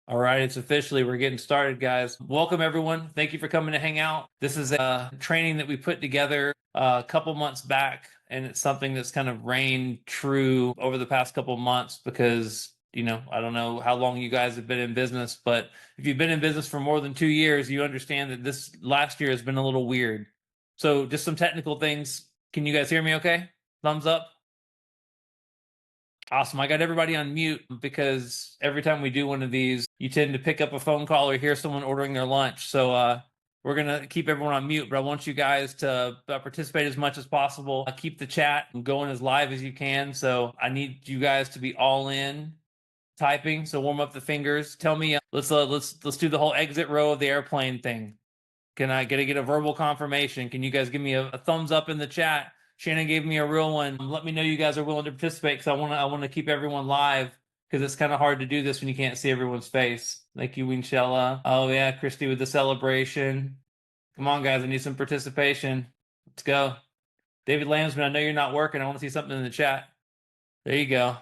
All right, it's officially, we're getting started, guys. Welcome, everyone. Thank you for coming to hang out. This is a training that we put together a couple months back, and it's something that's kind of reigned true over the past couple months because, I don't know how long you guys have been in business, but if you've been in business for more than 2 years, you understand that this last year has been a little weird. So just some technical things. Can you guys hear me okay? Thumbs up. Awesome. I got everybody on mute because every time we do one of these, you tend to pick up a phone call or hear someone ordering their lunch. So we're going to keep everyone on mute, but I want you guys to participate as much as possible. Keep the chat going as live as you can. So I need you guys to be all in typing. So warm up the fingers. Tell me, let's do the whole exit row of the airplane thing. Can I get a verbal confirmation? Can you guys give me a thumbs up in the chat? Shannon gave me a real one. Let me know you guys are willing to participate because I want to keep everyone live because it's kind of hard to do this when you can't see everyone's face. Thank you, Winchella. Oh yeah, Christy with the celebration. Come on, guys, I need some participation. Let's go. David Lambsman, I know you're not working. I want to see something in the chat. There you go.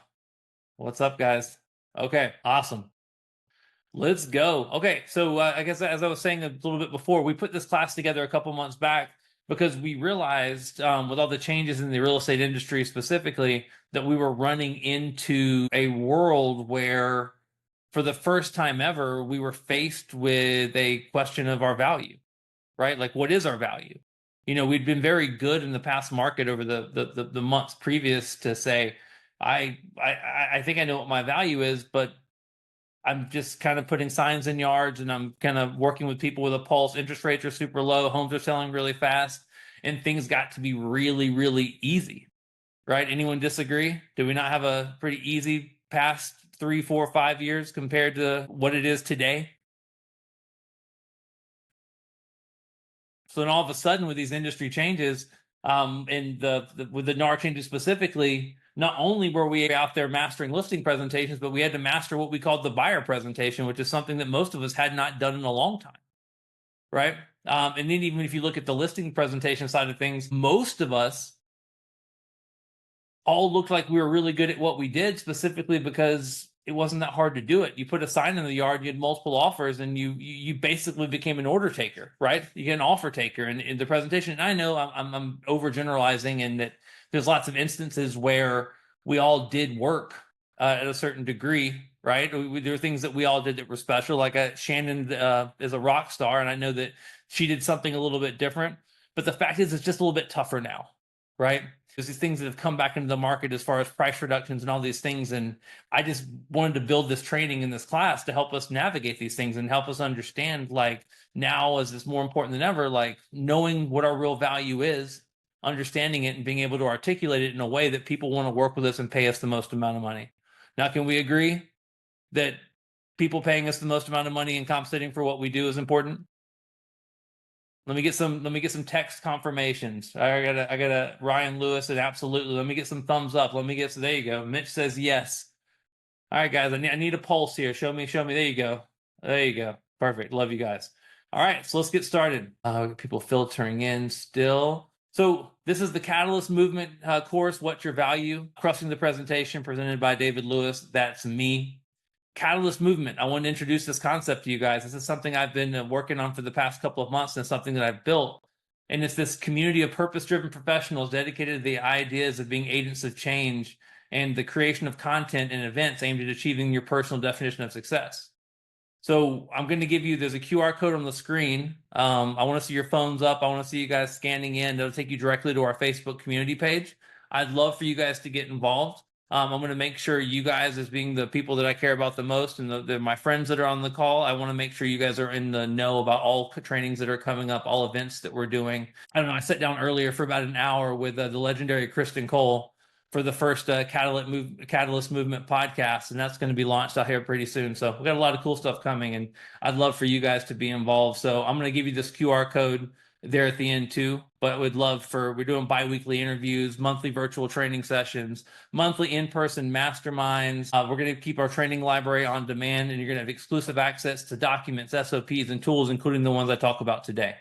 What's up, guys? Okay, awesome. Let's go. Okay, so I guess as I was saying a little bit before, we put this class together a couple months back because we realized with all the changes in the real estate industry specifically that we were running into a world where for the first time ever, we were faced with a question of our value, right? Like, what is our value? We'd been very good in the past market over the months previous to say, I think I know what my value is, but I'm just kind of putting signs in yards and I'm kind of working with people with a pulse. Interest rates are super low. Homes are selling really fast and things got to be really, really easy, right? Anyone disagree? Do we not have a pretty easy past 3, 4, 5 years compared to what it is today? So then all of a sudden with these industry changes and with the NAR changes specifically, not only were we out there mastering listing presentations, but we had to master what we called the buyer presentation, which is something that most of us had not done in a long time, right? And then even if you look at the listing presentation side of things, most of us all looked like we were really good at what we did, specifically because it wasn't that hard to do it. You put a sign in the yard, you had multiple offers, and you basically became an order taker, right? You get an offer taker. And in the presentation, I know I'm overgeneralizing, and that there's lots of instances where we all did work at a certain degree, right? There were things that we all did that were special. Like Shannon is a rock star, and I know that she did something a little bit different. But the fact is, it's just a little bit tougher now, right? There's these things that have come back into the market as far as price reductions and all these things. And I just wanted to build this training in this class to help us navigate these things and help us understand, like, now as it's more important than ever, like knowing what our real value is, understanding it and being able to articulate it in a way that people want to work with us and pay us the most amount of money. Now, can we agree that people paying us the most amount of money and compensating for what we do is important? Let me get some text confirmations. I got a Ryan Lewis said absolutely. Let me get some thumbs up. There you go. Mitch says yes. All right, guys. I need a pulse here. Show me. There you go. There you go. Perfect. Love you guys. All right, so let's get started. People filtering in still. So this is the Catalyst Movement course. What's your value? Crushing the presentation presented by David Lewis. That's me. Catalyst Movement. I want to introduce this concept to you guys. This is something I've been working on for the past couple of months and something that I've built. And it's this community of purpose-driven professionals dedicated to the ideas of being agents of change and the creation of content and events aimed at achieving your personal definition of success. So I'm going to give you, there's a QR code on the screen. I want to see your phones up. I want to see you guys scanning in. That'll take you directly to our Facebook community page. I'd love for you guys to get involved. I'm going to make sure you guys, as being the people that I care about the most and my friends that are on the call, I want to make sure you guys are in the know about all trainings that are coming up, all events that we're doing. I don't know, I sat down earlier for about an hour with the legendary Kristen Cole for the first Catalyst Movement podcast, and that's going to be launched out here pretty soon. So we've got a lot of cool stuff coming, and I'd love for you guys to be involved. So I'm going to give you this QR code there at the end too, but we're doing bi-weekly interviews, monthly virtual training sessions, monthly in-person masterminds. We're going to keep our training library on demand, and you're going to have exclusive access to documents, SOPs, and tools, including the ones I talk about today.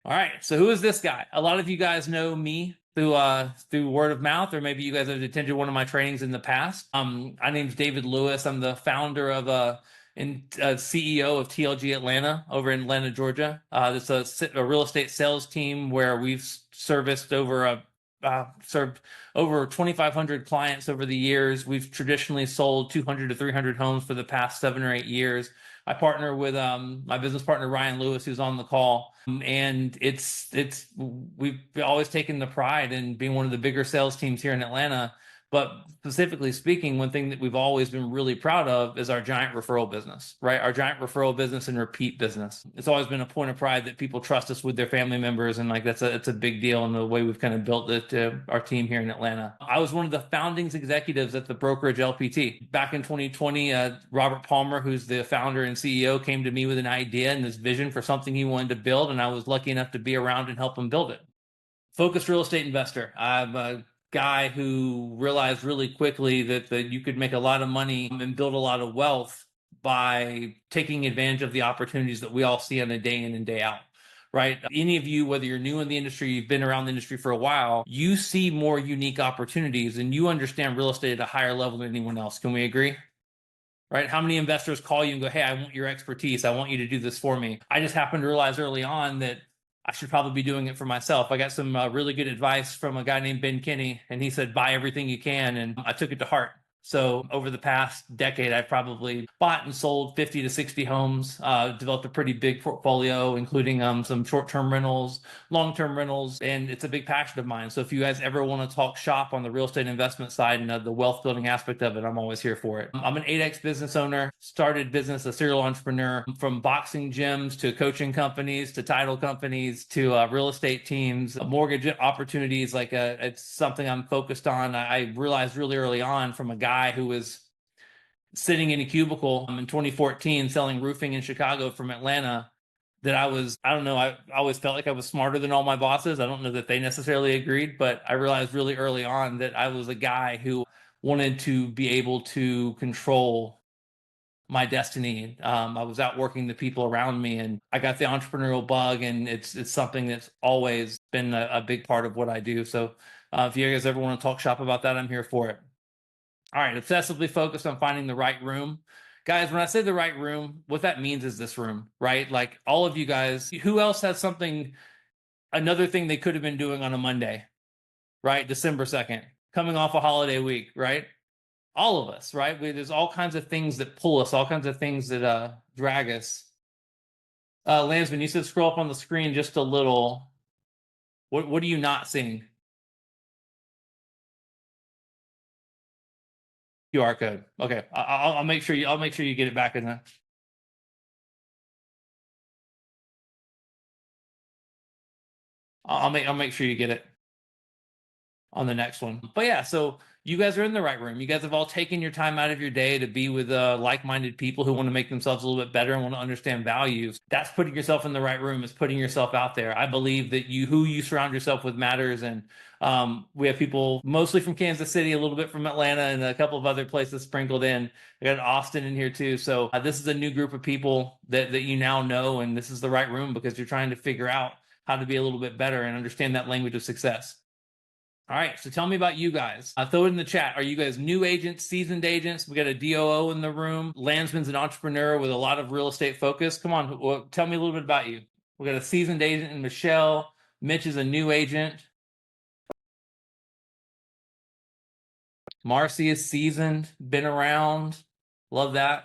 All right, so who is this guy? A lot of you guys know me through word of mouth, or maybe you guys have attended one of my trainings in the past. My name's David Lewis. I'm the founder of and CEO of TLG Atlanta over in Atlanta, Georgia. It's a real estate sales team where we've served over 2,500 clients over the years. We've traditionally sold 200 to 300 homes for the past 7 or 8 years. I partner with my business partner Ryan Lewis, who's on the call, and we've always taken the pride in being one of the bigger sales teams here in Atlanta. But specifically speaking, one thing that we've always been really proud of is our giant referral business, right? Our giant referral business and repeat business. It's always been a point of pride that people trust us with their family members, and like it's a big deal in the way we've kind of built our team here in Atlanta. I was one of the founding executives at the brokerage LPT back in 2020. Robert Palmer, who's the founder and CEO, came to me with an idea and this vision for something he wanted to build, and I was lucky enough to be around and help him build it. Focused real estate investor. I'm a guy who realized really quickly that you could make a lot of money and build a lot of wealth by taking advantage of the opportunities that we all see on a day in and day out, right? Any of you, whether you're new in the industry, you've been around the industry for a while, you see more unique opportunities and you understand real estate at a higher level than anyone else. Can we agree? Right? How many investors call you and go, hey, I want your expertise. I want you to do this for me. I just happened to realize early on that I should probably be doing it for myself. I got some really good advice from a guy named Ben Kinney, and he said, buy everything you can. And I took it to heart. So over the past decade, I've probably bought and sold 50 to 60 homes, developed a pretty big portfolio, including some short-term rentals, long-term rentals, and it's a big passion of mine. So if you guys ever want to talk shop on the real estate investment side and the wealth building aspect of it, I'm always here for it. I'm an 8X business owner, started business, a serial entrepreneur, from boxing gyms to coaching companies to title companies to real estate teams, mortgage opportunities. It's something I'm focused on. I realized really early on from a guy who was sitting in a cubicle in 2014 selling roofing in Chicago from Atlanta that I don't know, I always felt like I was smarter than all my bosses. I don't know that they necessarily agreed, but I realized really early on that I was a guy who wanted to be able to control my destiny. I was outworking the people around me, and I got the entrepreneurial bug, and it's something that's always been a big part of what I do. So if you guys ever want to talk shop about that, I'm here for it. All right, obsessively focused on finding the right room. Guys, when I say the right room, what that means is this room, right? Like all of you guys, who else has another thing they could have been doing on a Monday, right? December 2nd, coming off a holiday week, right? All of us, right? There's all kinds of things that pull us, all kinds of things that drag us. Lansman, you said scroll up on the screen just a little. What are you not seeing? QR code. Okay, I'll make sure you get it back in there. I'll make sure you get it on the next one. But yeah, so you guys are in the right room. You guys have all taken your time out of your day to be with like-minded people who want to make themselves a little bit better and want to understand values. That's putting yourself in the right room, is putting yourself out there. I believe that who you surround yourself with matters. And we have people mostly from Kansas City, a little bit from Atlanta, and a couple of other places sprinkled in. I got Austin in here too. So this is a new group of people that you now know, and this is the right room because you're trying to figure out how to be a little bit better and understand that language of success. All right, so tell me about you guys. Throw it in the chat. Are you guys new agents, seasoned agents? We got a DOO in the room. Landsman's an entrepreneur with a lot of real estate focus. Come on, tell me a little bit about you. We got a seasoned agent in Michelle. Mitch is a new agent. Marcy is seasoned, been around. Love that.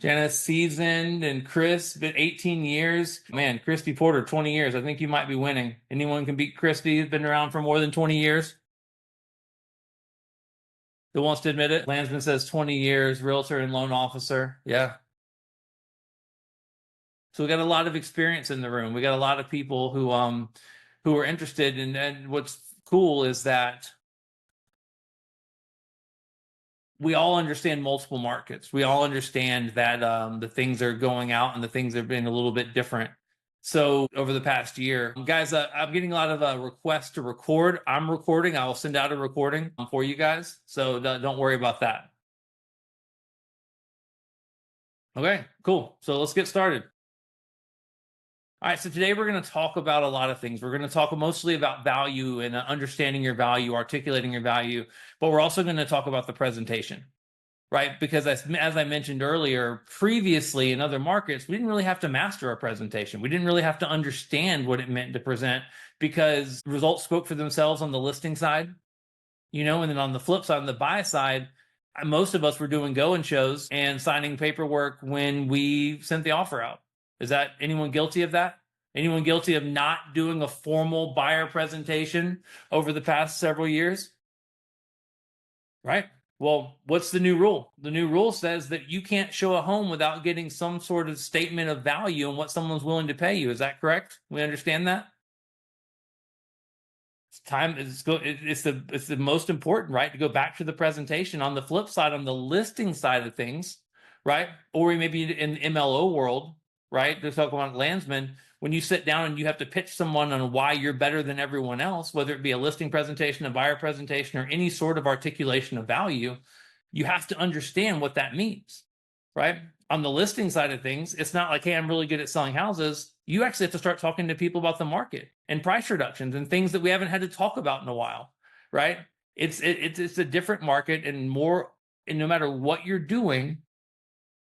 Janice seasoned, and Chris been 18 years. Man, Christy Porter, 20 years. I think you might be winning. Anyone can beat Christy, who's been around for more than 20 years? Who wants to admit it? Landsman says 20 years, realtor and loan officer. Yeah. So we got a lot of experience in the room. We got a lot of people who are interested. And what's cool is that we all understand multiple markets. We all understand that the things are going out and the things have been a little bit different. So over the past year, guys, I'm getting a lot of requests to record. I'm recording. I'll send out a recording for you guys. So don't worry about that. Okay, cool. So let's get started. All right, so today we're going to talk about a lot of things. We're going to talk mostly about value and understanding your value, articulating your value, but we're also going to talk about the presentation, right? Because as I mentioned earlier, previously in other markets, we didn't really have to master a presentation. We didn't really have to understand what it meant to present because results spoke for themselves on the listing side, and then on the flip side, on the buy side, most of us were doing go-and shows and signing paperwork when we sent the offer out. Is that anyone guilty of that? Anyone guilty of not doing a formal buyer presentation over the past several years? Right. Well, what's the new rule? The new rule says that you can't show a home without getting some sort of statement of value and what someone's willing to pay you. Is that correct? We understand that? It's the most important, right? To go back to the presentation. On the flip side, on the listing side of things, right? Or maybe in the MLO world, right? They're talking about landsmen. When you sit down and you have to pitch someone on why you're better than everyone else, whether it be a listing presentation, a buyer presentation, or any sort of articulation of value, you have to understand what that means, right? On the listing side of things, it's not like, hey, I'm really good at selling houses. You actually have to start talking to people about the market and price reductions and things that we haven't had to talk about in a while, right? It's a different market, and no matter what you're doing,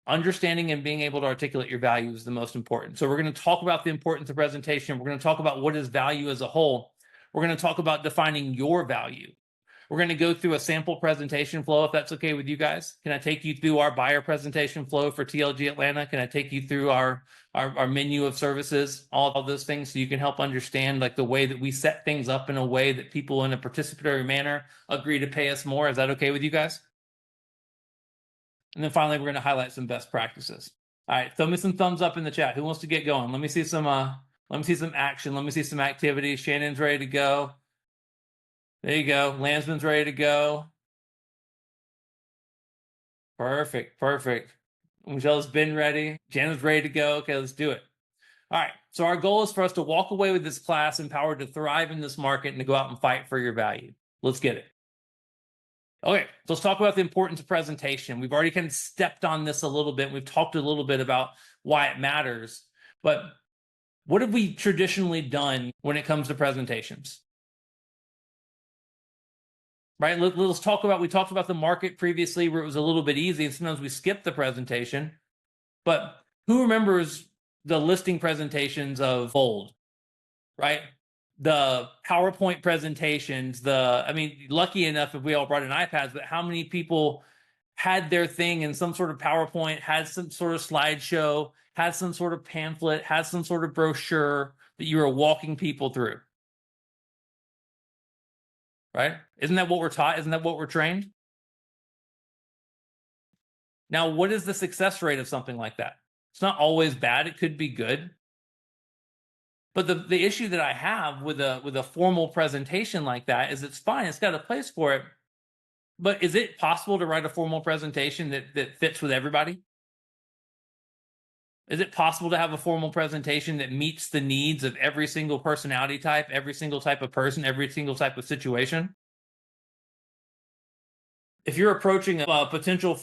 understanding and being able to articulate your value is the most important. So we're going to talk about the importance of presentation. We're going to talk about what is value as a whole. We're going to talk about defining your value. We're going to go through a sample presentation flow, if that's okay with you guys. Can I take you through our buyer presentation flow for TLG Atlanta? Can I take you through our menu of services, all of those things, so you can help understand like the way that we set things up in a way that people in a participatory manner agree to pay us more? Is that okay with you guys? And then finally, we're going to highlight some best practices. All right, throw me some thumbs up in the chat. Who wants to get going? Let me see some action. Let me see some activity. Shannon's ready to go. There you go. Landsman's ready to go. Perfect. Michelle's been ready. Jana's ready to go. Okay, let's do it. All right. So our goal is for us to walk away with this class empowered to thrive in this market and to go out and fight for your value. Let's get it. Okay, so let's talk about the importance of presentation. We've already kind of stepped on this a little bit. We've talked a little bit about why it matters, but what have we traditionally done when it comes to presentations? Right? Let's talk about, we talked about the market previously where it was a little bit easy and sometimes we skip the presentation, but who remembers the listing presentations of old, right? The PowerPoint presentations, lucky enough if we all brought in iPads, but how many people had their thing in some sort of PowerPoint, had some sort of slideshow, had some sort of pamphlet, had some sort of brochure that you were walking people through, right? Isn't that what we're taught? Isn't that what we're trained? Now, what is the success rate of something like that? It's not always bad. It could be good. But the issue that I have with a formal presentation like that is it's fine. It's got a place for it. But is it possible to write a formal presentation that fits with everybody? Is it possible to have a formal presentation that meets the needs of every single personality type, every single type of person, every single type of situation? If you're approaching a potential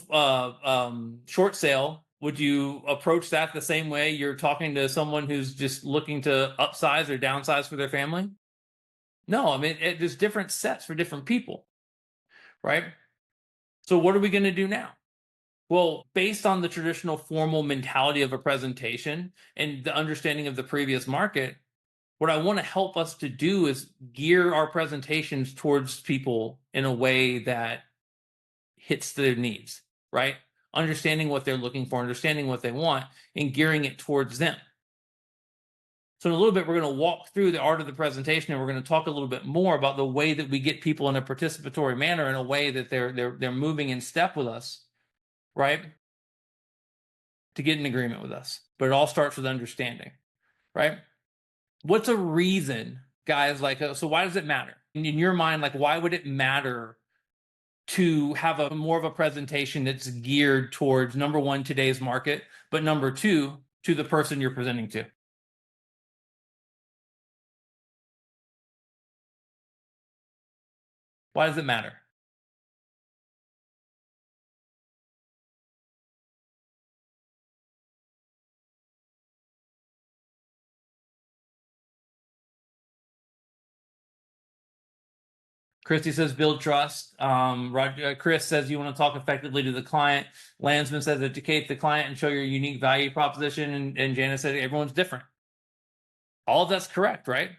short sale, would you approach that the same way you're talking to someone who's just looking to upsize or downsize for their family? No, I mean, there's different sets for different people, right? So what are we going to do now? Well, based on the traditional formal mentality of a presentation and the understanding of the previous market, what I want to help us to do is gear our presentations towards people in a way that hits their needs, right? Understanding what they're looking for, understanding what they want, and gearing it towards them. So in a little bit, we're going to walk through the art of the presentation, and we're going to talk a little bit more about the way that we get people in a participatory manner, in a way that they're moving in step with us, right? To get in agreement with us. But it all starts with understanding, right? What's a reason, guys? So why does it matter in your mind? Like, why would it matter to have a more of a presentation that's geared towards, number one, today's market, but number two, to the person you're presenting to? Why does it matter? Christy says build trust. Chris says you want to talk effectively to the client. Landsman says educate the client and show your unique value proposition. And Janice said everyone's different. All of that's correct, right?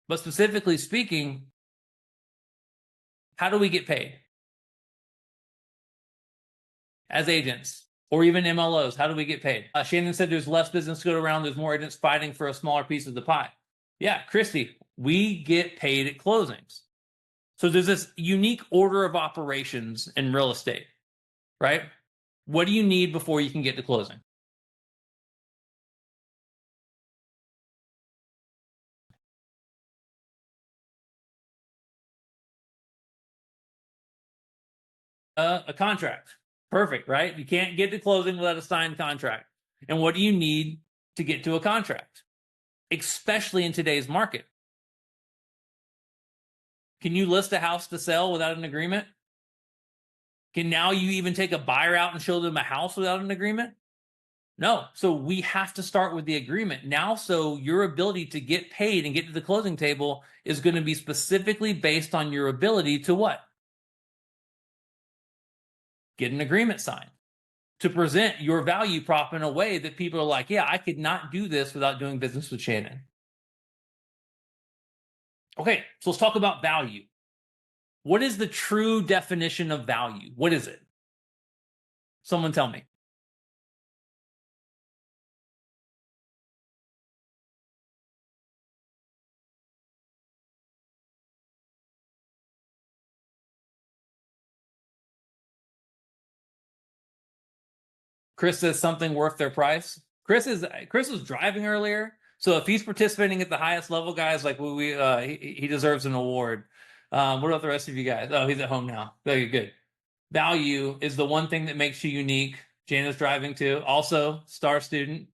But specifically speaking, how do we get paid? As agents or even MLOs, how do we get paid? Shannon said there's less business to go around. There's more agents fighting for a smaller piece of the pie. Yeah, Christy, we get paid at closings. So there's this unique order of operations in real estate, right? What do you need before you can get to closing? A contract. Perfect, right? You can't get to closing without a signed contract. And what do you need to get to a contract? Especially in today's market. Can you list a house to sell without an agreement? Can now you even take a buyer out and show them a house without an agreement? No. So we have to start with the agreement now. So your ability to get paid and get to the closing table is going to be specifically based on your ability to what? Get an agreement signed, to present your value prop in a way that people are like, yeah, I could not do this without doing business with Shannon. Okay, so let's talk about value. What is the true definition of value? What is it? Someone tell me. Chris says something worth their price. Chris was driving earlier, so if he's participating at the highest level, guys, like he deserves an award. What about the rest of you guys? Oh, he's at home now. Very good. Value is the one thing that makes you unique. Jana's driving too. Also, star student.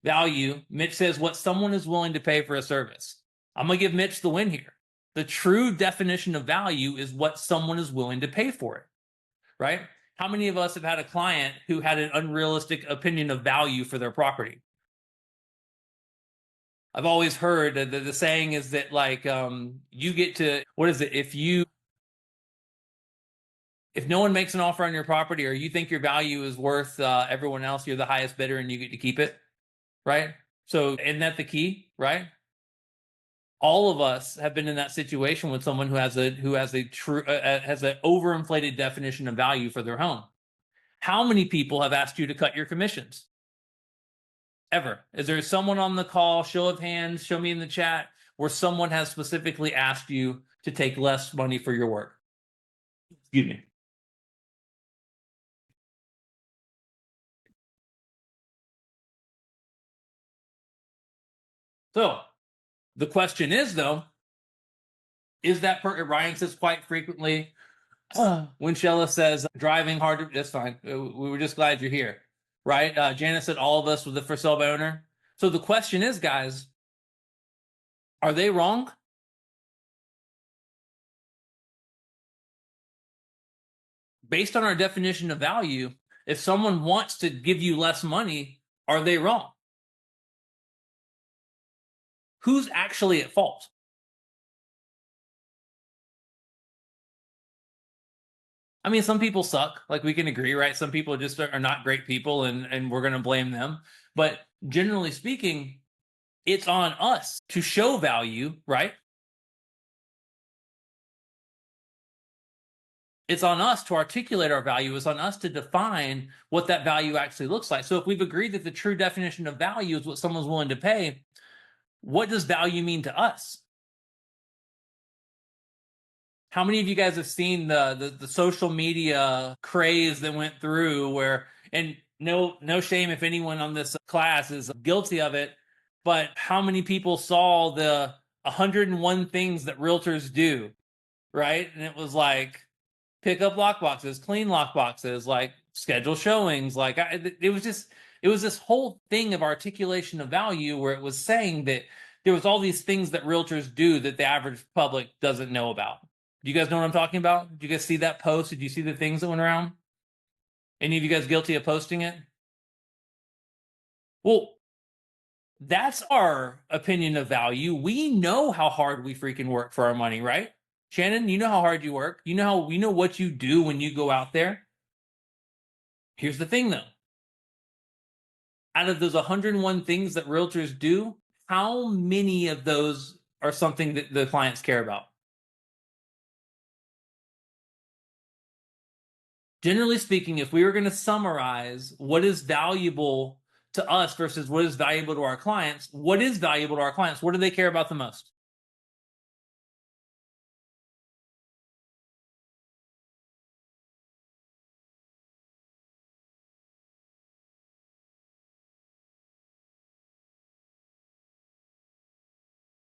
Value. Mitch says what someone is willing to pay for a service. I'm gonna give Mitch the win here. The true definition of value is what someone is willing to pay for it, right? How many of us have had a client who had an unrealistic opinion of value for their property? I've always heard that the saying is that like you get to, what is it? If no one makes an offer on your property or you think your value is worth everyone else, you're the highest bidder and you get to keep it, right? So isn't that the key, right? All of us have been in that situation with someone who has a true has an overinflated definition of value for their home. How many people have asked you to cut your commissions? Ever? Is there someone on the call, show of hands, show me in the chat, where someone has specifically asked you to take less money for your work? Excuse me. So the question is, though, is that Ryan says quite frequently, when Shella says driving hard, that's fine. We were just glad you're here, right? Janice said all of us with the for sale by owner. So the question is, guys, are they wrong? Based on our definition of value, if someone wants to give you less money, are they wrong? Who's actually at fault? I mean, some people suck. Like we can agree, right? Some people just are not great people, and we're going to blame them. But generally speaking, it's on us to show value, right? It's on us to articulate our value. It's on us to define what that value actually looks like. So if we've agreed that the true definition of value is what someone's willing to pay, what does value mean to us? How many of you guys have seen the social media craze that went through where, and no shame if anyone on this class is guilty of it, but how many people saw the 101 things that realtors do, right? And it was like pick up lock boxes, clean lock boxes, like schedule showings, like it was this whole thing of articulation of value where it was saying that there was all these things that realtors do that the average public doesn't know about. Do you guys know what I'm talking about? Did you guys see that post? Did you see the things that went around? Any of you guys guilty of posting it? Well, that's our opinion of value. We know how hard we freaking work for our money, right? Shannon, you know how hard you work. You know what you do when you go out there. Here's the thing though. Out of those 101 things that realtors do, how many of those are something that the clients care about? Generally speaking, if we were going to summarize what is valuable to us versus what is valuable to our clients, what is valuable to our clients? What do they care about the most?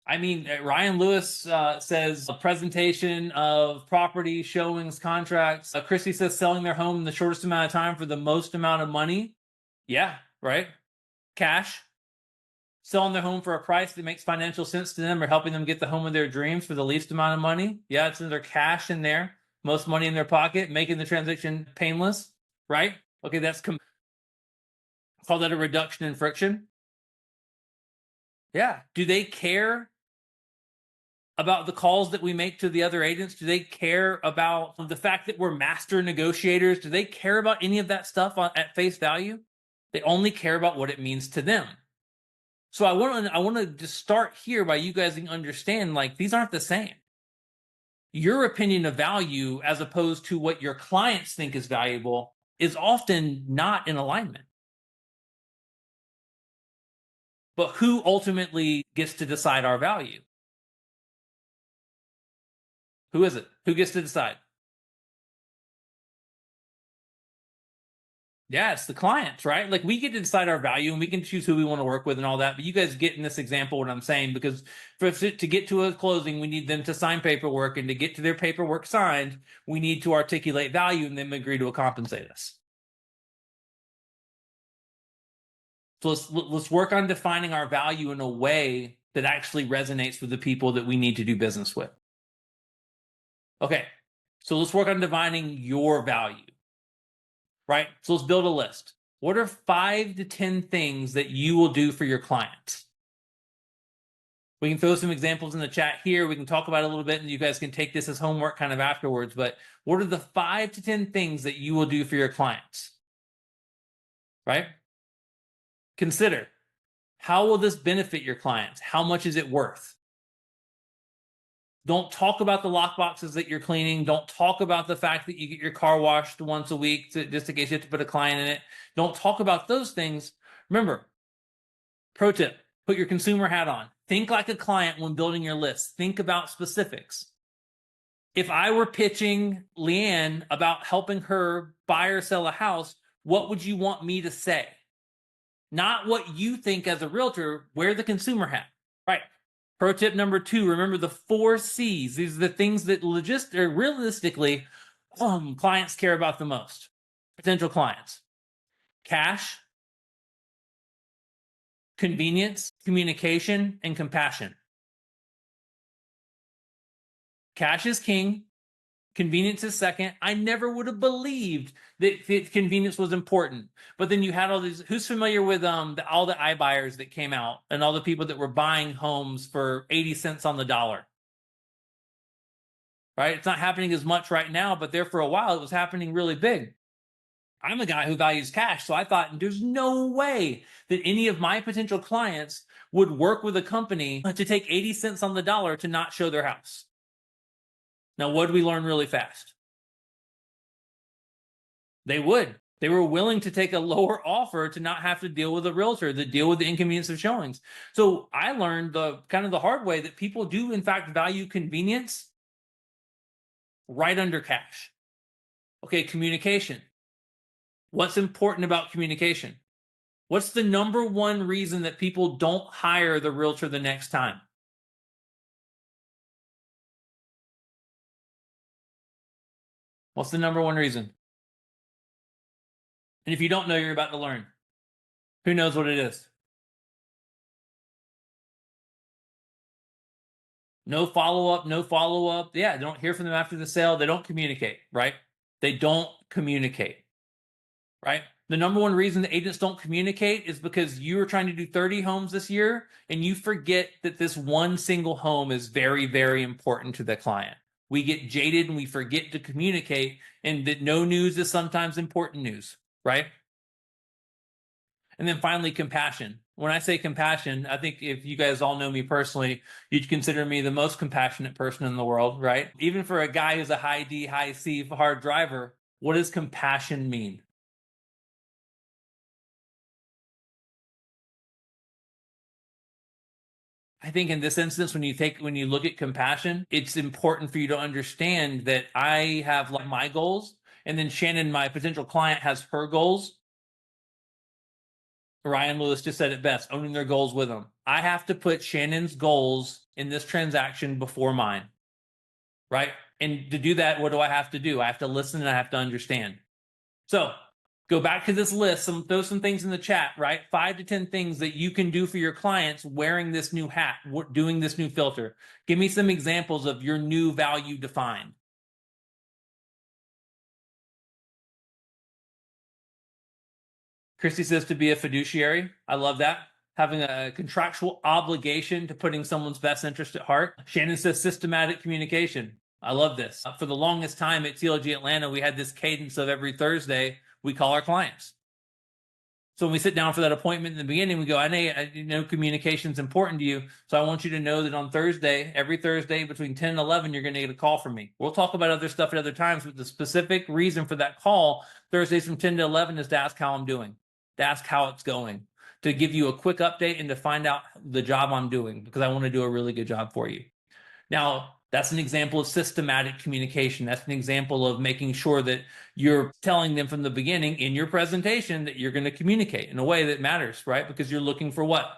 I mean, Ryan Lewis says a presentation of property, showings, contracts. Christy says selling their home in the shortest amount of time for the most amount of money. Yeah, right. Cash. Selling their home for a price that makes financial sense to them or helping them get the home of their dreams for the least amount of money. Yeah, it's in their cash in there, most money in their pocket, making the transaction painless, right? Okay, call that a reduction in friction. Yeah. Do they care about the calls that we make to the other agents? Do they care about the fact that we're master negotiators? Do they care about any of that stuff at face value? They only care about what it means to them. So I want to just start here by you guys understand, like, these aren't the same. Your opinion of value as opposed to what your clients think is valuable is often not in alignment. But who ultimately gets to decide our value? Who is it? Who gets to decide? Yeah, it's the clients, right? Like, we get to decide our value and we can choose who we want to work with and all that. But you guys get in this example what I'm saying, because to get to a closing, we need them to sign paperwork, and to get to their paperwork signed, we need to articulate value and then agree to compensate us. So let's work on defining our value in a way that actually resonates with the people that we need to do business with. Okay, so let's work on defining your value, right? So let's build a list. What are 5 to 10 things that you will do for your clients? We can throw some examples in the chat here. We can talk about it a little bit, and you guys can take this as homework kind of afterwards. But what are the 5 to 10 things that you will do for your clients? Right? Consider, how will this benefit your clients? How much is it worth? Don't talk about the lock boxes that you're cleaning. Don't talk about the fact that you get your car washed once a week just in case you have to put a client in it. Don't talk about those things. Remember, pro tip, put your consumer hat on. Think like a client when building your list. Think about specifics. If I were pitching Leanne about helping her buy or sell a house, what would you want me to say? Not what you think as a realtor. Wear the consumer hat. Right. Pro tip number 2, remember the 4 C's. These are the things that realistically clients care about the most. Potential clients. Cash, convenience, communication, and compassion. Cash is king. Convenience is second. I never would have believed that convenience was important. But then you had all these. Who's familiar with all the iBuyers that came out and all the people that were buying homes for 80 cents on the dollar? Right? It's not happening as much right now, but there for a while it was happening really big. I'm a guy who values cash, so I thought there's no way that any of my potential clients would work with a company to take 80 cents on the dollar to not show their house. Now, what did we learn really fast? They would. They were willing to take a lower offer to not have to deal with a realtor, to deal with the inconvenience of showings. So I learned the hard way that people do in fact value convenience right under cash. Okay, communication. What's important about communication? What's the number one reason that people don't hire the realtor the next time? What's the number one reason? And if you don't know, you're about to learn. Who knows what it is? No follow-up, no follow-up. Yeah, they don't hear from them after the sale. They don't communicate, right? They don't communicate, right? The number one reason the agents don't communicate is because you are trying to do 30 homes this year and you forget that this one single home is very, very important to the client. We get jaded and we forget to communicate, and that no news is sometimes important news, right? And then finally, compassion. When I say compassion, I think if you guys all know me personally, you'd consider me the most compassionate person in the world, right? Even for a guy who's a high D, high C, hard driver, what does compassion mean? I think in this instance, when you look at compassion, it's important for you to understand that I have like my goals, and then Shannon, my potential client, has her goals. Ryan Lewis just said it best, owning their goals with them. I have to put Shannon's goals in this transaction before mine, right? And to do that, what do I have to do? I have to listen and I have to understand. So go back to this list, throw some things in the chat, right? 5 to 10 things that you can do for your clients wearing this new hat, doing this new filter. Give me some examples of your new value defined. Christy says to be a fiduciary. I love that. Having a contractual obligation to putting someone's best interest at heart. Shannon says systematic communication. I love this. For the longest time at TLG Atlanta, we had this cadence of every Thursday, we call our clients. So when we sit down for that appointment in the beginning, we go, I know communication is important to you. So I want you to know that on Thursday, every Thursday between 10 and 11, you're going to get a call from me. We'll talk about other stuff at other times, but the specific reason for that call Thursdays from 10 to 11 is to ask how I'm doing, to ask how it's going, to give you a quick update and to find out the job I'm doing, because I want to do a really good job for you. Now, that's an example of systematic communication. That's an example of making sure that you're telling them from the beginning in your presentation that you're going to communicate in a way that matters, right? Because you're looking for what?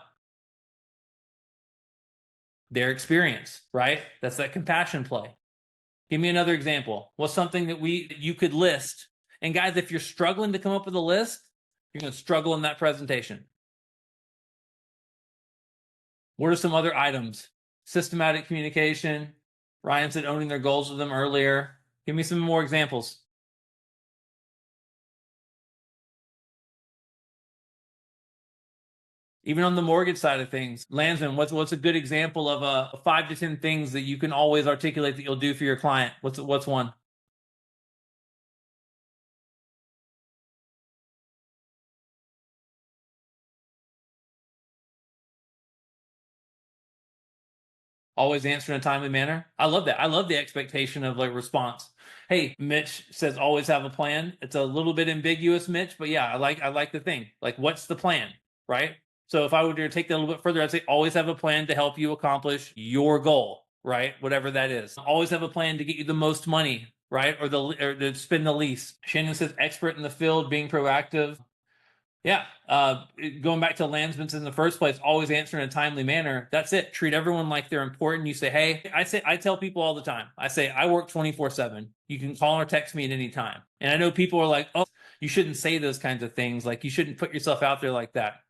Their experience, right? That's that compassion play. Give me another example. What's something that you could list? And guys, if you're struggling to come up with a list, you're going to struggle in that presentation. What are some other items? Systematic communication. Ryan said owning their goals with them earlier. Give me some more examples. Even on the mortgage side of things, Landsman, what's a good example of a 5 to 10 things that you can always articulate that you'll do for your client? What's one? Always answer in a timely manner. I love that. I love the expectation of like response. Hey, Mitch says always have a plan. It's a little bit ambiguous, Mitch, but yeah, I like the thing. Like, what's the plan, right? So if I were to take that a little bit further, I'd say always have a plan to help you accomplish your goal, right? Whatever that is. Always have a plan to get you the most money, right? Or to spend the least. Shannon says expert in the field, being proactive. Yeah. Going back to Landsman's in the first place, always answer in a timely manner. That's it. Treat everyone like they're important. You say, hey, I tell people all the time, I say, I work 24/7. You can call or text me at any time. And I know people are like, oh, you shouldn't say those kinds of things. Like, you shouldn't put yourself out there like that.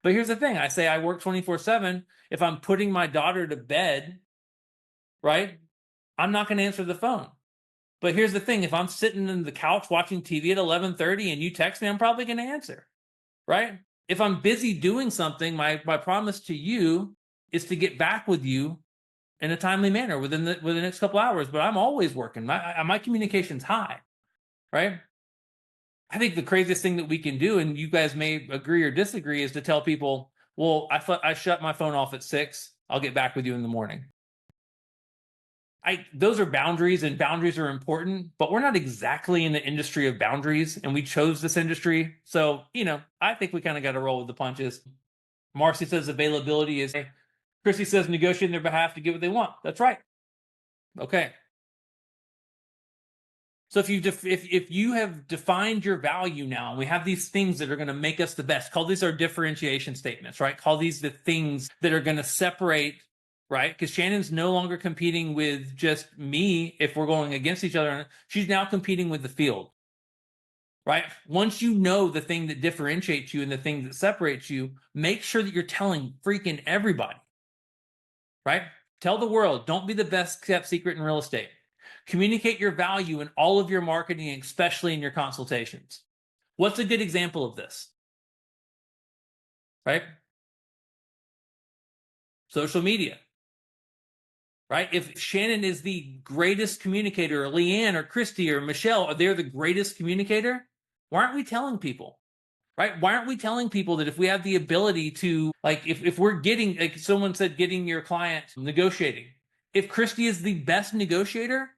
But here's the thing. I say, I work 24/7. If I'm putting my daughter to bed, right, I'm not going to answer the phone. But here's the thing. If I'm sitting in the couch watching TV at 11:30 and you text me, I'm probably going to answer. Right? If I'm busy doing something, my promise to you is to get back with you in a timely manner within the next couple hours. But I'm always working. My communication's high, right? I think the craziest thing that we can do, and you guys may agree or disagree, is to tell people, "Well, I shut my phone off at 6. I'll get back with you in the morning." Those are boundaries, and boundaries are important, but we're not exactly in the industry of boundaries, and we chose this industry. So, I think we kind of got to roll with the punches. Marcy says availability is. Chrissy says negotiate on their behalf to get what they want. That's right. Okay. So if you have defined your value now, and we have these things that are going to make us the best, call these our differentiation statements, right? Call these the things that are going to separate, right? Because Shannon's no longer competing with just me if we're going against each other. She's now competing with the field, right? Once you know the thing that differentiates you and the thing that separates you, make sure that you're telling freaking everybody, right? Tell the world, don't be the best kept secret in real estate. Communicate your value in all of your marketing, especially in your consultations. What's a good example of this? Right? Social media. right? If Shannon is the greatest communicator, or Leanne or Christy or Michelle, are they the greatest communicator? Why aren't we telling people? Right? Why aren't we telling people that if we have the ability to, like, if we're getting, like someone said, getting your client negotiating, if Christy is the best negotiator,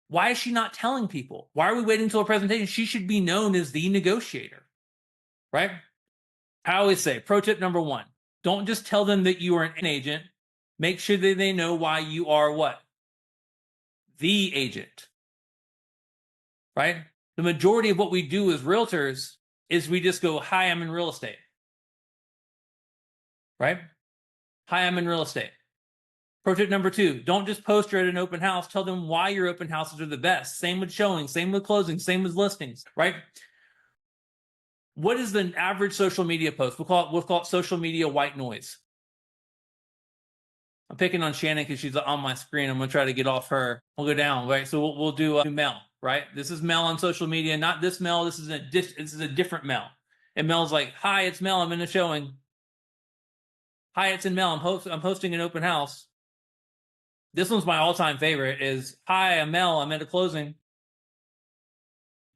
why is she not telling people? Why are we waiting until a presentation? She should be known as the negotiator, right? I always say, pro tip number one, don't just tell them that you are an agent. Make sure that they know why you are what? The agent, right? The majority of what we do as realtors is we just go, hi, I'm in real estate, right? Hi, I'm in real estate. Pro tip number two, don't just post you're at an open house. Tell them why your open houses are the best. Same with showings, same with closings, same with listings, right? What is the average social media post? We'll call it social media white noise. I'm picking on Shannon because she's on my screen. I'm going to try to get off her. We'll go down, right? So we'll do Mel, right? This is Mel on social media, not this Mel. This is a different Mel. And Mel's like, hi, it's Mel. I'm in a showing. Hi, it's in Mel. I'm hosting an open house. This one's my all-time favorite is, hi, I'm Mel. I'm at a closing.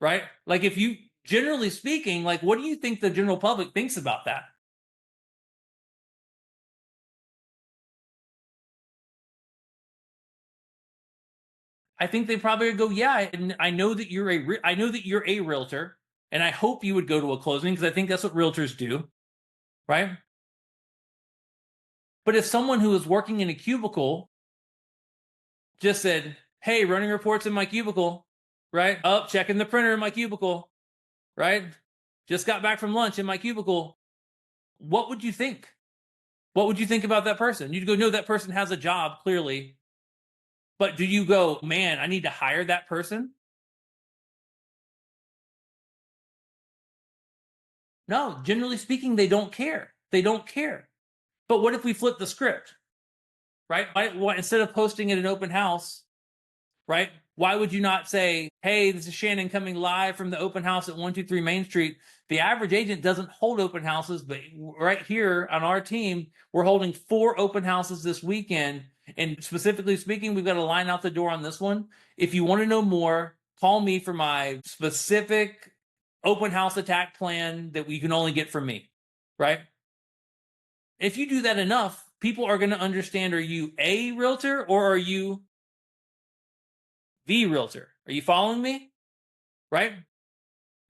Right? Like, if you, generally speaking, like, what do you think the general public thinks about that? I think they probably would go, yeah, I know that I know that you're a realtor, and I hope you would go to a closing because I think that's what realtors do, right? But if someone who is working in a cubicle just said, hey, running reports in my cubicle, right? Up, checking the printer in my cubicle, right? Just got back from lunch in my cubicle. What would you think? What would you think about that person? You'd go, no, that person has a job, clearly. But do you go, man, I need to hire that person? No, generally speaking, they don't care. They don't care. But what if we flip the script, right? Instead of posting at an open house, right? Why would you not say, hey, this is Shannon coming live from the open house at 123 Main Street? The average agent doesn't hold open houses, but right here on our team, we're holding 4 open houses this weekend. And specifically speaking, we've got a line out the door on this one. If you want to know more, call me for my specific open house attack plan that we can only get from me, right? If you do that enough, people are going to understand, are you a realtor or are you the realtor? Are you following me? Right?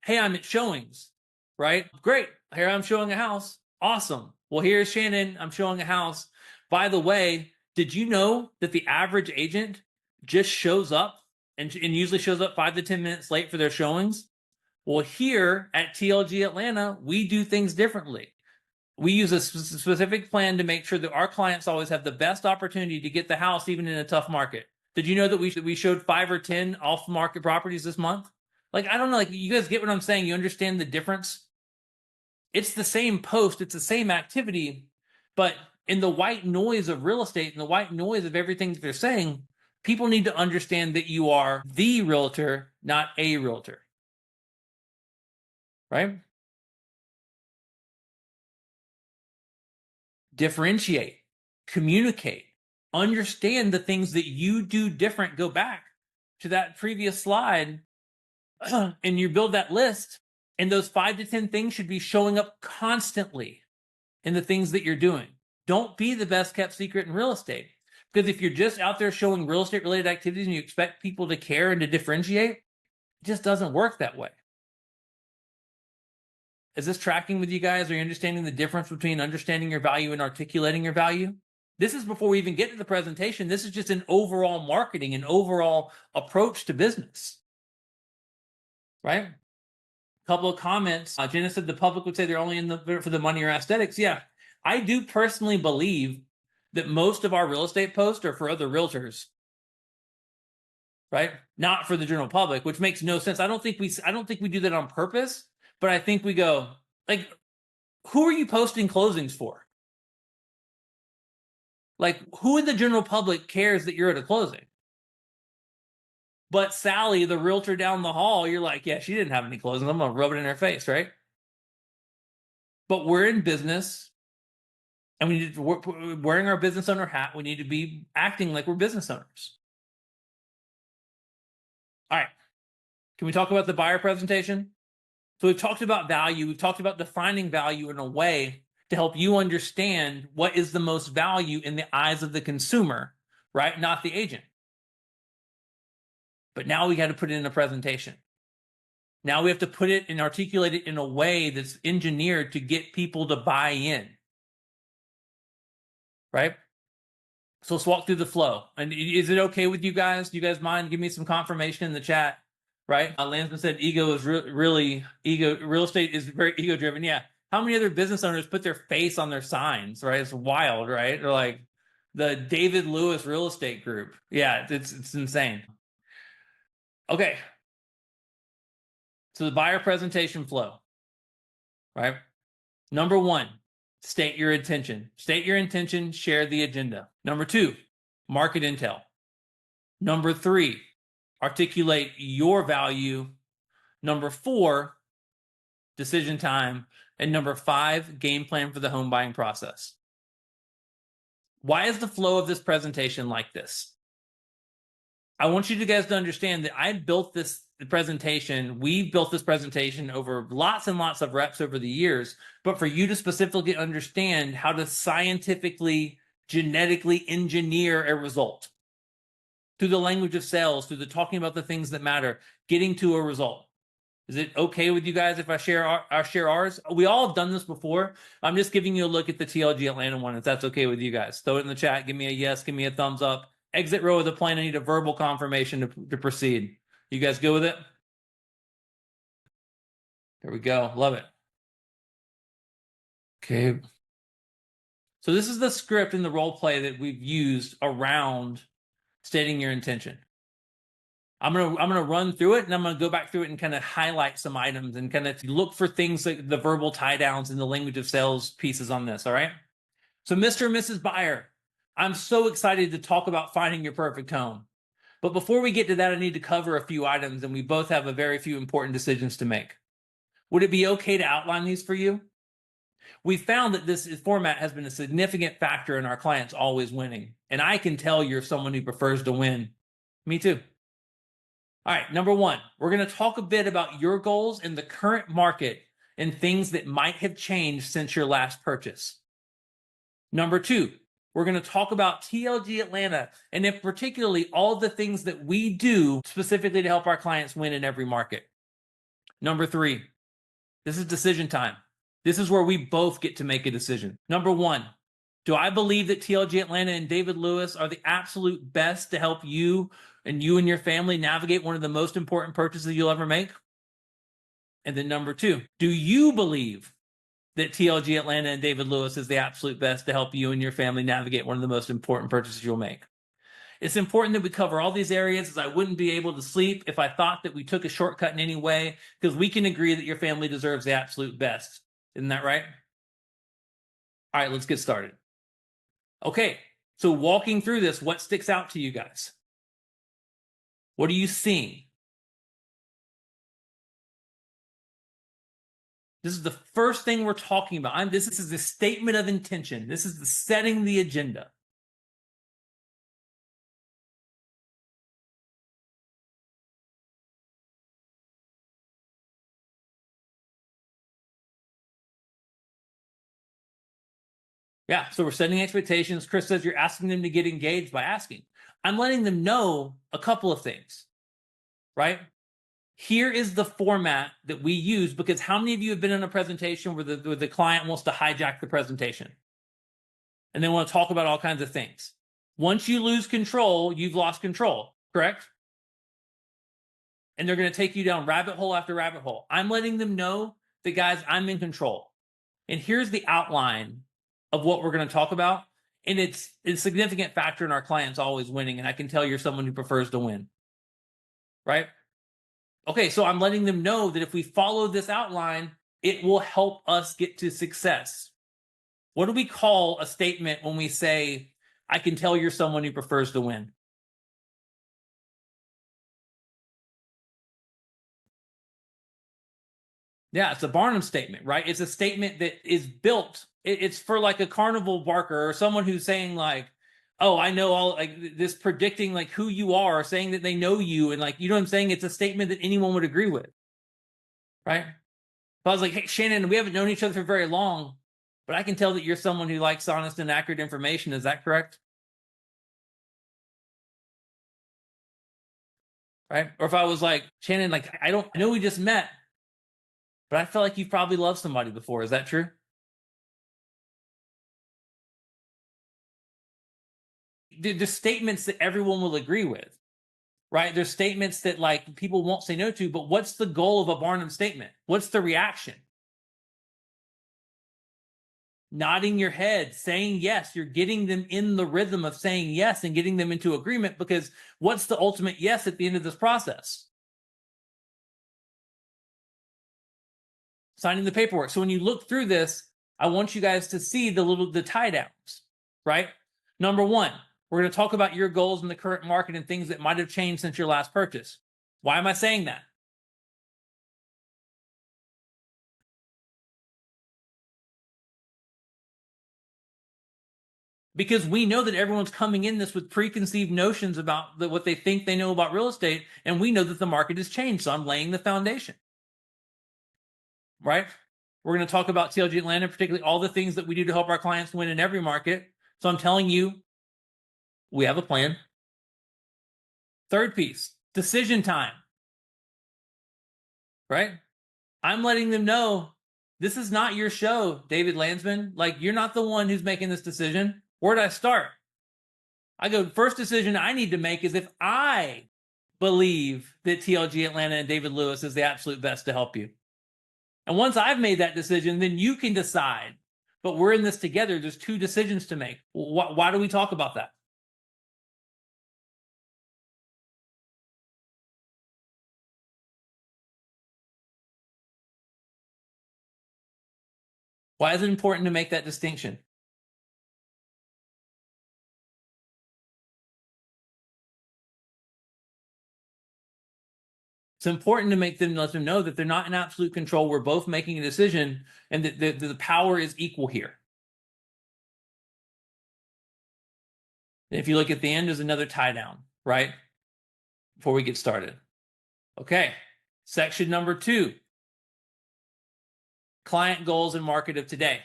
Hey, I'm at showings, right? Great. Here I'm showing a house. Awesome. Well, here's Shannon. I'm showing a house. By the way, did you know that the average agent just shows up and usually shows up 5 to 10 minutes late for their showings? Well, here at TLG Atlanta, we do things differently. We use a specific plan to make sure that our clients always have the best opportunity to get the house, even in a tough market. Did you know that we showed 5 or 10 off market properties this month? Like, I don't know, like, you guys get what I'm saying? You understand the difference? It's the same post, it's the same activity, but in the white noise of real estate and the white noise of everything that they're saying, people need to understand that you are the realtor, not a realtor. Right? Differentiate, communicate, understand the things that you do different. Go back to that previous slide and you build that list, and those 5 to 10 things should be showing up constantly in the things that you're doing. Don't be the best kept secret in real estate, because if you're just out there showing real estate related activities and you expect people to care and to differentiate, it just doesn't work that way. Is this tracking with you guys? Are you understanding the difference between understanding your value and articulating your value? This is before we even get to the presentation. This is just an overall marketing and overall approach to business, right? A couple of comments. Jenna said the public would say they're only in the for the money or aesthetics. Yeah, I do personally believe that most of our real estate posts are for other realtors, right? Not for the general public, which makes no sense. I don't think we do that on purpose, but I think we go, like, who are you posting closings for? Like, who in the general public cares that you're at a closing? But Sally, the realtor down the hall, you're like, yeah, she didn't have any closings. I'm going to rub it in her face, right? But we're in business And we need to, wearing our business owner hat, we need to be acting like we're business owners. All right. Can we talk about the buyer presentation? So we've talked about value. We've talked about defining value in a way to help you understand what is the most value in the eyes of the consumer, right? Not the agent. But now we got to put it in a presentation. Now we have to put it and articulate it in a way that's engineered to get people to buy in, right? So let's walk through the flow. And is it okay with you guys? Do you guys mind? Give me some confirmation in the chat, right? Lansman said ego is really ego. Real estate is very ego driven. Yeah. How many other business owners put their face on their signs, right? It's wild, right? Or like the David Lewis Real Estate Group. Yeah, it's insane. Okay. So the buyer presentation flow, right? Number one, state your intention. State your intention, share the agenda. Number two, market intel. Number three, articulate your value. Number four, decision time. And number five, game plan for the home buying process. Why is the flow of this presentation like this? I want you guys to understand that I built this presentation. We built this presentation over lots and lots of reps over the years, but for you to specifically understand how to scientifically, genetically engineer a result through the language of sales, through the talking about the things that matter, getting to a result. Is it okay with you guys if I share ours? We all have done this before. I'm just giving you a look at the TLG Atlanta one, if that's okay with you guys. Throw it in the chat. Give me a yes. Give me a thumbs up. Exit row of the plan. I need a verbal confirmation to proceed. You guys go with it? There we go. Love it. Okay. So this is the script and the role play that we've used around stating your intention. I'm gonna run through it, and I'm gonna go back through it and kind of highlight some items and kind of look for things like the verbal tie downs and the language of sales pieces on this. All right. So Mr. and Mrs. Buyer, I'm so excited to talk about finding your perfect home. But before we get to that, I need to cover a few items, and we both have a very few important decisions to make. Would it be okay to outline these for you? We found that this format has been a significant factor in our clients always winning. And I can tell you're someone who prefers to win. Me too. All right, number one, we're going to talk a bit about your goals in the current market and things that might have changed since your last purchase. Number two, we're going to talk about TLG Atlanta and in particularly all the things that we do specifically to help our clients win in every market. Number three, this is decision time. This is where we both get to make a decision. Number one, do I believe that TLG Atlanta and David Lewis are the absolute best to help you and your family navigate one of the most important purchases you'll ever make? And then number two, do you believe that TLG Atlanta and David Lewis is the absolute best to help you and your family navigate one of the most important purchases you'll make? It's important that we cover all these areas, as I wouldn't be able to sleep if I thought that we took a shortcut in any way, because we can agree that your family deserves the absolute best. Isn't that right? All right, let's get started. Okay, so walking through this, what sticks out to you guys? What are you seeing? This is the first thing we're talking about. This is the statement of intention. This is the setting the agenda. Yeah, so we're setting expectations. Chris says you're asking them to get engaged by asking. I'm letting them know a couple of things, right? Here is the format that we use, because how many of you have been in a presentation where the client wants to hijack the presentation and they want to talk about all kinds of things? Once you lose control, you've lost control, correct? And they're going to take you down rabbit hole after rabbit hole. I'm letting them know that, guys, I'm in control. And here's the outline of what we're going to talk about. And it's a significant factor in our clients always winning. And I can tell you're someone who prefers to win, right? Okay, so I'm letting them know that if we follow this outline, it will help us get to success. What do we call a statement when we say, I can tell you're someone who prefers to win? Yeah, it's a Barnum statement, right? It's a statement that is built. It's for like a carnival barker or someone who's saying like, "Oh, I know all like this predicting like who you are, saying that they know you, and like you know what I'm saying." It's a statement that anyone would agree with, right? If I was like, "Hey, Shannon, we haven't known each other for very long, but I can tell that you're someone who likes honest and accurate information. Is that correct?" Right? Or if I was like, "Shannon, like I know we just met, but I feel like you've probably loved somebody before. Is that true?" There's statements that everyone will agree with, right? There's statements that like people won't say no to, but what's the goal of a Barnum statement? What's the reaction? Nodding your head, saying yes. You're getting them in the rhythm of saying yes and getting them into agreement, because what's the ultimate yes at the end of this process? Signing the paperwork. So when you look through this, I want you guys to see the tie downs, right? Number one, we're going to talk about your goals in the current market and things that might have changed since your last purchase. Why am I saying that? Because we know that everyone's coming in this with preconceived notions about what they think they know about real estate, and we know that the market has changed. So I'm laying the foundation, right? We're going to talk about TLG Atlanta, particularly all the things that we do to help our clients win in every market. So I'm telling you, we have a plan. Third piece, decision time, right? I'm letting them know this is not your show, David Landsman. Like, you're not the one who's making this decision. Where'd I start? I go, first decision I need to make is if I believe that TLG Atlanta and David Lewis is the absolute best to help you. And once I've made that decision, then you can decide. But we're in this together. There's two decisions to make. Why do we talk about that? Why is it important to make that distinction? It's important to let them know that they're not in absolute control. We're both making a decision, and that the power is equal here. And if you look at the end, there's another tie down, right? Before we get started. Okay. Section number 2, client goals and market of today.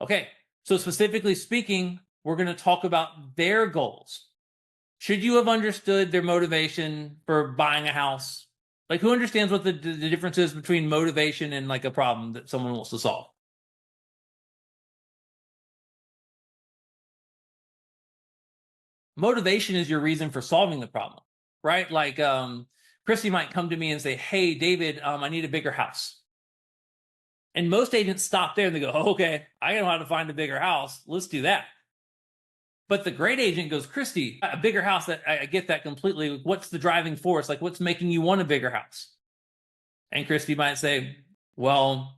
Okay. So specifically speaking, we're going to talk about their goals. Should you have understood their motivation for buying a house? Like, who understands what the difference is between motivation and like a problem that someone wants to solve? Motivation is your reason for solving the problem, right? Like, Christy might come to me and say, "Hey, David, I need a bigger house." And most agents stop there and they go, "Oh, okay, I know how to find a bigger house. Let's do that." But the great agent goes, "Christy, a bigger house, that I get that completely. What's the driving force? Like, what's making you want a bigger house?" And Christy might say, "Well,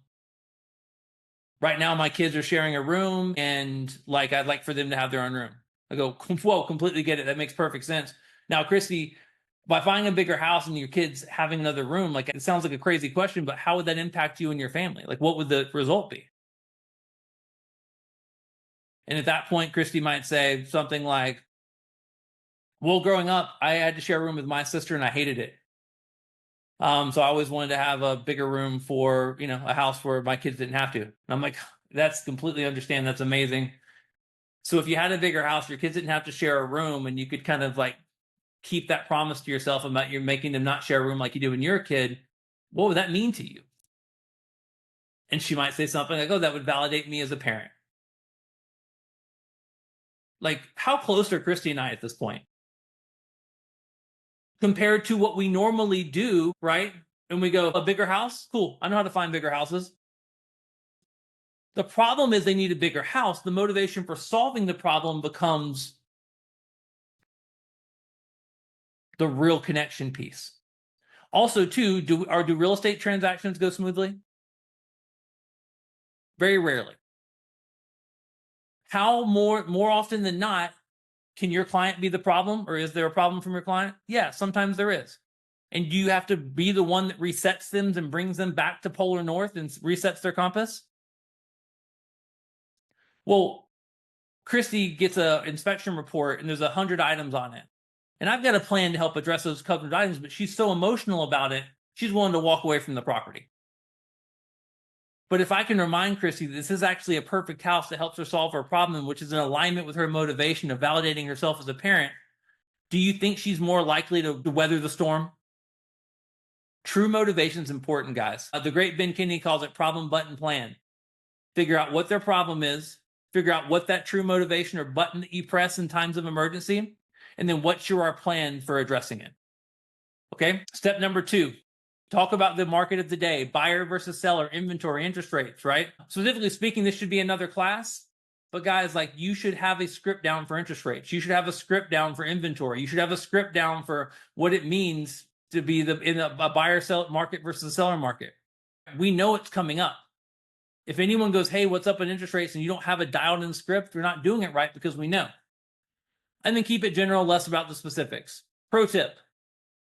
right now my kids are sharing a room, and like I'd like for them to have their own room." I go, "Whoa, completely get it. That makes perfect sense." Now, Christy, by finding a bigger house and your kids having another room, like, it sounds like a crazy question, but how would that impact you and your family? Like, what would the result be? And at that point, Christy might say something like, "Well, growing up, I had to share a room with my sister and I hated it. So I always wanted to have a bigger room for, a house where my kids didn't have to." And I'm like, "That's completely understand. That's amazing." So if you had a bigger house, your kids didn't have to share a room, and you could kind of like keep that promise to yourself about you're making them not share a room like you do when you're a kid, what would that mean to you? And she might say something like, "Oh, that would validate me as a parent." Like, how close are Christy and I at this point compared to what we normally do, right? And we go, "A bigger house? Cool. I know how to find bigger houses." The problem is they need a bigger house. The motivation for solving the problem becomes the real connection piece. Also, too, do real estate transactions go smoothly? Very rarely. How more often than not can your client be the problem, or is there a problem from your client? Yeah, sometimes there is. And do you have to be the one that resets them and brings them back to polar north and resets their compass? Well, Christy gets an inspection report and there's 100 items on it. And I've got a plan to help address those covered items, but she's so emotional about it, she's willing to walk away from the property. But if I can remind Christy that this is actually a perfect house that helps her solve her problem, which is in alignment with her motivation of validating herself as a parent, do you think she's more likely to weather the storm? True motivation is important, guys. The great Ben Kennedy calls it problem, button, plan. Figure out what their problem is, figure out what that true motivation or button that you press in times of emergency, and then what's your plan for addressing it. Okay, step number 2, talk about the market of the day, buyer versus seller, inventory, interest rates, right? Specifically speaking, this should be another class, but guys, like, you should have a script down for interest rates. You should have a script down for inventory. You should have a script down for what it means to be in a buyer seller market versus a seller market. We know it's coming up. If anyone goes, hey, what's up in interest rates, and you don't have a dialed in script, you're not doing it right, because we know. And then keep it general, less about the specifics. Pro tip: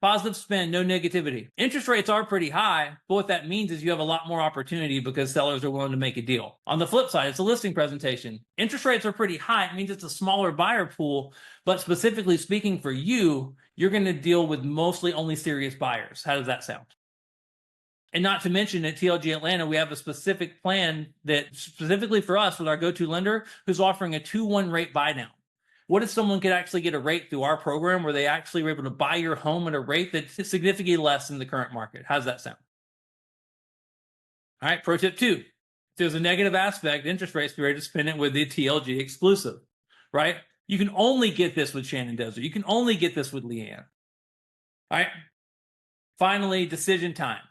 positive spin, no negativity. Interest rates are pretty high, but what that means is you have a lot more opportunity because sellers are willing to make a deal. On the flip side, it's a listing presentation. Interest rates are pretty high. It means it's a smaller buyer pool, but specifically speaking for you, you're going to deal with mostly only serious buyers. How does that sound? And not to mention at TLG Atlanta, we have a specific plan that specifically for us with our go-to lender who's offering a 2-1 rate buy down. What if someone could actually get a rate through our program where they actually were able to buy your home at a rate that's significantly less than the current market? How does that sound? All right, pro tip 2. If there's a negative aspect, interest rates, be ready to spin it with the TLG exclusive, right? You can only get this with Shannon Desert. You can only get this with Leanne. All right. Finally, decision time.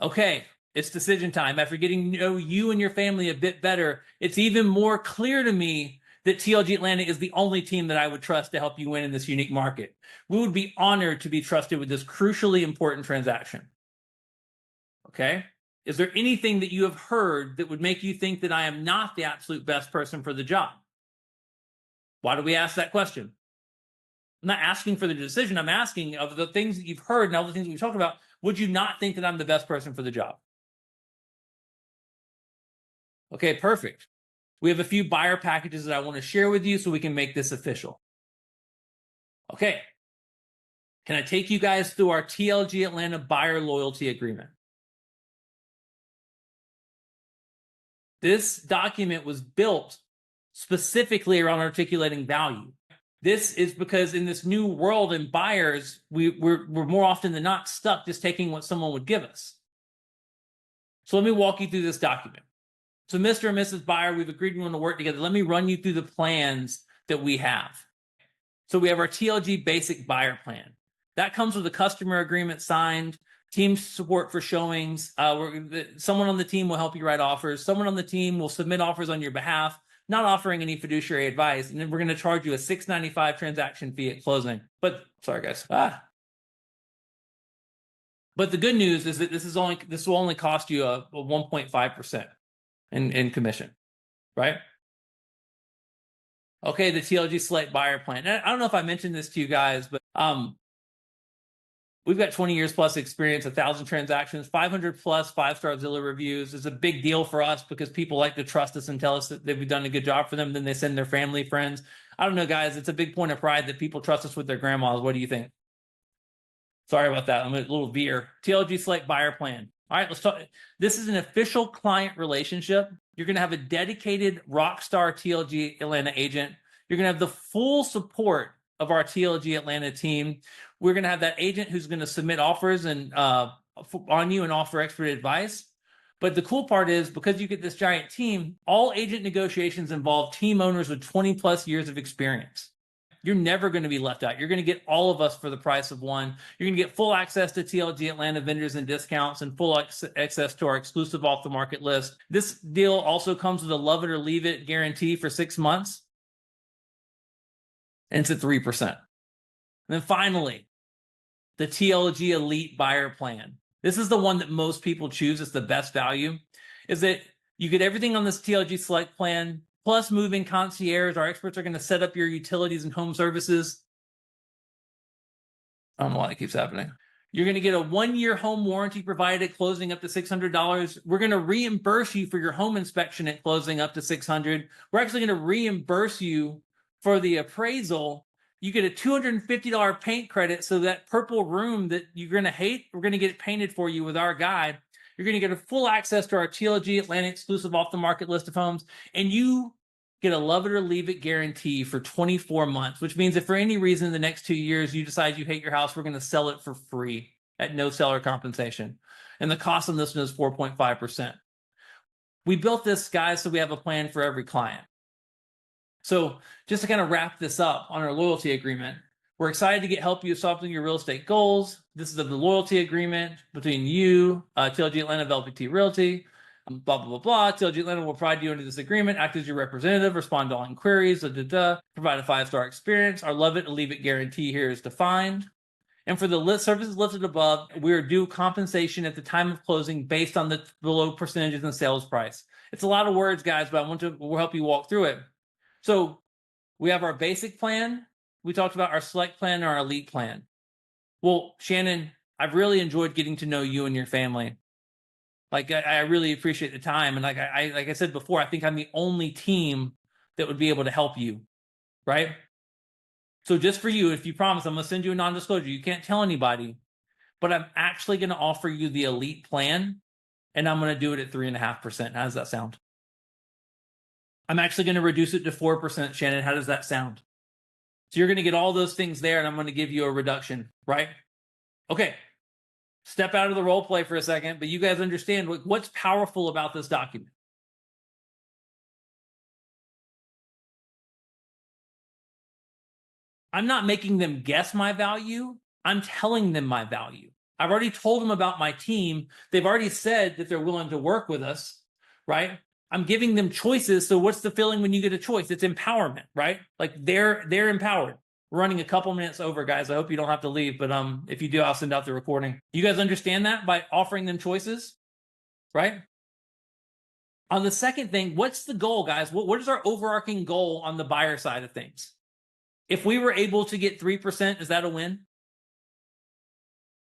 Okay, it's decision time. After getting to know you and your family a bit better, it's even more clear to me that TLG Atlanta is the only team that I would trust to help you win in this unique market. We would be honored to be trusted with this crucially important transaction. Okay? Is there anything that you have heard that would make you think that I am not the absolute best person for the job? Why do we ask that question? I'm not asking for the decision. I'm asking, of the things that you've heard and all the things we've talked about, would you not think that I'm the best person for the job? Okay, perfect. We have a few buyer packages that I want to share with you so we can make this official. Okay. Can I take you guys through our TLG Atlanta buyer loyalty agreement? This document was built specifically around articulating value. This is because in this new world in buyers, we're more often than not stuck just taking what someone would give us. So let me walk you through this document. So Mr. and Mrs. Buyer, we've agreed we want to work together. Let me run you through the plans that we have. So we have our TLG basic buyer plan. That comes with a customer agreement signed, team support for showings. Someone on the team will help you write offers. Someone on the team will submit offers on your behalf, not offering any fiduciary advice. And then we're going to charge you a $6.95 transaction fee at closing. But sorry, guys. But the good news is that this will only cost you a 1.5% in commission, right? Okay, the TLG Select Buyer Plan. And I don't know if I mentioned this to you guys, but we've got 20 years plus experience, 1,000 transactions, 500 plus 5-star Zillow reviews. It's a big deal for us because people like to trust us and tell us that we've done a good job for them. Then they send their family, friends. I don't know, guys. It's a big point of pride that people trust us with their grandmas. What do you think? Sorry about that. I'm a little veer. TLG Select Buyer Plan. All right, let's talk. This is an official client relationship. You're going to have a dedicated rockstar TLG Atlanta agent. You're going to have the full support of our TLG Atlanta team. We're going to have that agent who's going to submit offers and on you and offer expert advice. But the cool part is, because you get this giant team, all agent negotiations involve team owners with 20 plus years of experience. You're never going to be left out. You're going to get all of us for the price of one. You're going to get full access to TLG Atlanta vendors and discounts and full access to our exclusive off-the-market list. This deal also comes with a love it or leave it guarantee for 6 months. And it's at 3%. And then finally, the TLG Elite Buyer Plan. This is the one that most people choose. It's the best value. Is that you get everything on this TLG Select Plan, plus moving concierge. Our experts are going to set up your utilities and home services. I don't know why that keeps happening. You're going to get a 1-year home warranty provided at closing up to $600. We're going to reimburse you for your home inspection at closing up to $600. We're actually going to reimburse you for the appraisal. You get a $250 paint credit, so that purple room that you're going to hate, we're going to get it painted for you with our guy. You're going to get a full access to our TLG Atlanta exclusive off-the-market list of homes, and you get a love it or leave it guarantee for 24 months, which means if for any reason in the next 2 years you decide you hate your house, we're going to sell it for free at no seller compensation. And the cost on this one is 4.5%. We built this, guys, so we have a plan for every client. So just to kind of wrap this up on our loyalty agreement, we're excited to help you solving your real estate goals. This is the loyalty agreement between you, TLG Atlanta of LPT Realty, blah, blah, blah, blah. TLG Atlanta will provide you under this agreement, act as your representative, respond to all inquiries, provide a 5-star experience. Our love it and leave it guarantee here is defined. And for the services listed above, we are due compensation at the time of closing based on the below percentages in sales price. It's a lot of words, guys, but we'll help you walk through it. So we have our basic plan. We talked about our select plan and our elite plan. Well, Shannon, I've really enjoyed getting to know you and your family. Like, I really appreciate the time. And like I said before, I think I'm the only team that would be able to help you, right? So just for you, if you promise, I'm going to send you a non-disclosure. You can't tell anybody, but I'm actually going to offer you the elite plan, and I'm going to do it at 3.5%. How does that sound? I'm actually going to reduce it to 4%, Shannon. How does that sound? So you're going to get all those things there, and I'm going to give you a reduction, right? Okay. Step out of the role play for a second, but you guys understand what's powerful about this document. I'm not making them guess my value. I'm telling them my value. I've already told them about my team. They've already said that they're willing to work with us, right? I'm giving them choices. So what's the feeling when you get a choice? It's empowerment, right? Like they're empowered. We're running a couple minutes over, guys. I hope you don't have to leave, but if you do, I'll send out the recording. You guys understand that by offering them choices, right? On the second thing, what's the goal, guys? What is our overarching goal on the buyer side of things? If we were able to get 3%, is that a win?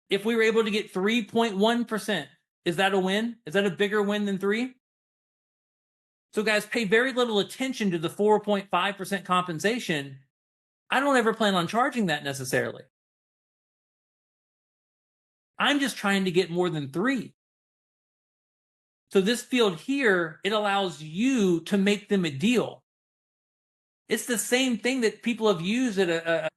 If we were able to get 3.1%, is that a win? Is that a bigger win than 3? So guys, pay very little attention to the 4.5% compensation. I don't ever plan on charging that necessarily. I'm just trying to get more than 3. So this field here, it allows you to make them a deal. It's the same thing that people have used at a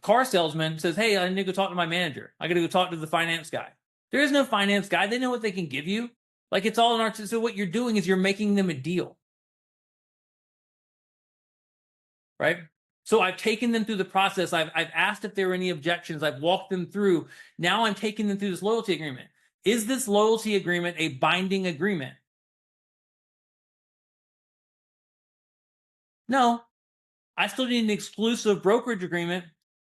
car salesman says, hey, I need to go talk to my manager. I got to go talk to the finance guy. There is no finance guy. They know what they can give you. Like it's all in our, so what you're doing is you're making them a deal. Right? So I've taken them through the process. I've asked if there were any objections. I've walked them through. Now I'm taking them through this loyalty agreement. Is this loyalty agreement a binding agreement? No, I still need an exclusive brokerage agreement,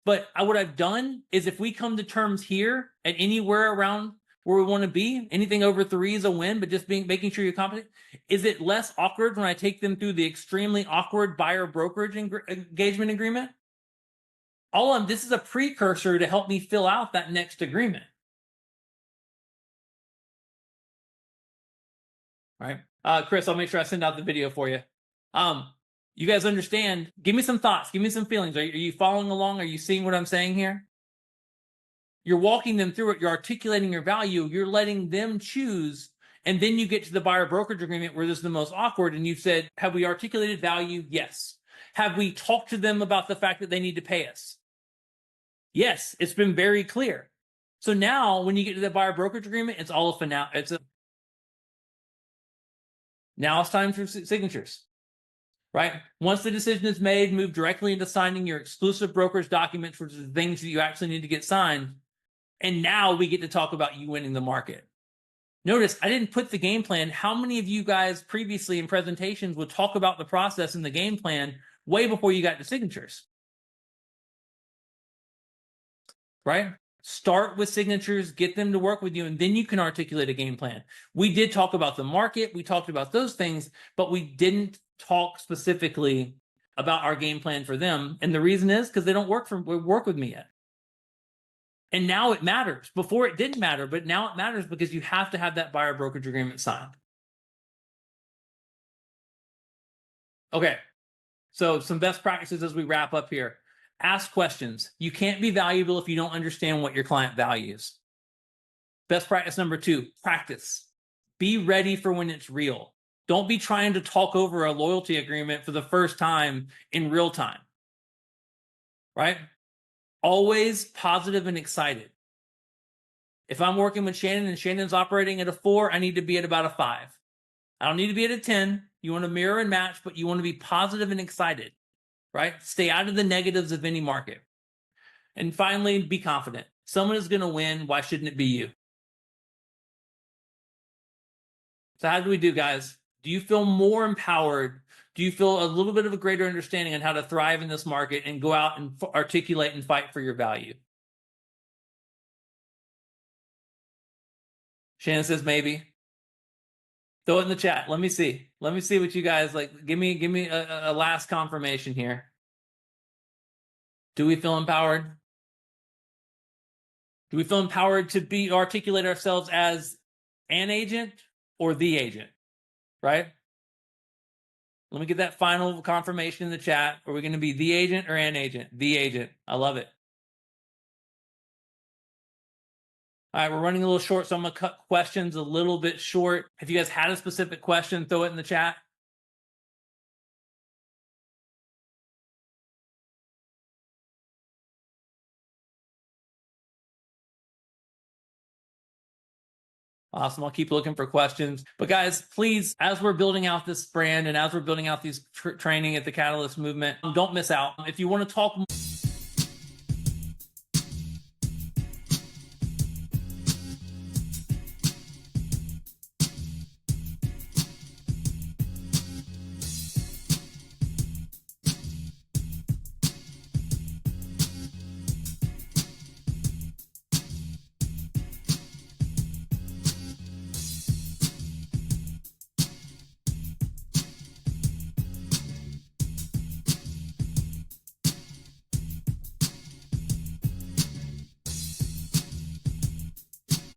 but what I've done is if we come to terms here at anywhere around where we want to be, anything over 3 is a win, but just making sure you're competent. Is it less awkward when I take them through the extremely awkward buyer brokerage engagement agreement? This is a precursor to help me fill out that next agreement. All right. Chris, I'll make sure I send out the video for you. You guys understand? Give me some thoughts. Give me some feelings. Are you following along? Are you seeing what I'm saying here? You're walking them through it. You're articulating your value. You're letting them choose. And then you get to the buyer brokerage agreement where this is the most awkward. And you've said, have we articulated value? Yes. Have we talked to them about the fact that they need to pay us? Yes. It's been very clear. So now when you get to the buyer brokerage agreement, it's all a finale. Now it's time for signatures. Right? Once the decision is made, move directly into signing your exclusive brokerage documents, which are the things that you actually need to get signed. And now we get to talk about you winning the market. Notice I didn't put the game plan. How many of you guys previously in presentations would talk about the process and the game plan way before you got to signatures? Right? Start with signatures, get them to work with you, and then you can articulate a game plan. We did talk about the market. We talked about those things, but we didn't talk specifically about our game plan for them. And the reason is because they don't work with me yet. And now it matters. Before it didn't matter, but now it matters because you have to have that buyer brokerage agreement signed. Okay. So some best practices as we wrap up here. Ask questions. You can't be valuable if you don't understand what your client values. Best practice number 2, practice. Be ready for when it's real. Don't be trying to talk over a loyalty agreement for the first time in real time, right? Always positive and excited. If I'm working with Shannon and Shannon's operating at a 4, I need to be at about a 5. I don't need to be at a 10. You want to mirror and match, but you want to be positive and excited, right? Stay out of the negatives of any market. And finally, be confident. Someone is going to win. Why shouldn't it be you? So how do we do, guys? Do you feel more empowered? Do you feel a little bit of a greater understanding on how to thrive in this market and go out and articulate and fight for your value? Shannon says maybe. Throw it in the chat. Let me see. Let me see what you guys like. Give me a last confirmation here. Do we feel empowered? Do we feel empowered to articulate ourselves as an agent or the agent, right? Let me get that final confirmation in the chat. Are we going to be the agent or an agent? The agent. I love it. All right, we're running a little short, so I'm going to cut questions a little bit short. If you guys had a specific question, throw it in the chat. Awesome. I'll keep looking for questions. But guys, please, as we're building out this brand and as we're building out these training at the Catalyst Movement, don't miss out. If you want to talk